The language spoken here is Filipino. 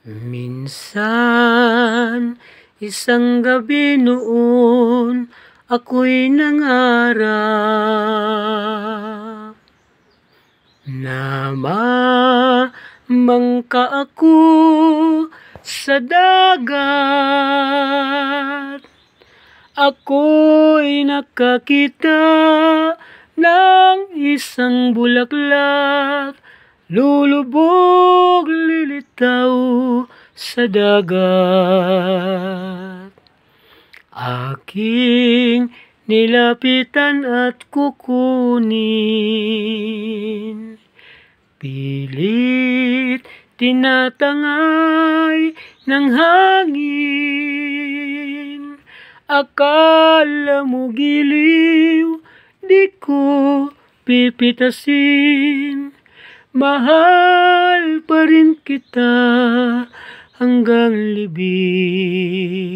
Minsan, isang gabi noon, ako'y nangarap na mamangka ako sa dagat. Ako'y nakakita ng isang bulaklak, lulubog, lilitaw sa dagat. Aking nilapitan at kukunin, pilit tinatangay ng hangin. Akala mo giliw, di ko pipitasin. Mahal pa rin kita hanggang libing.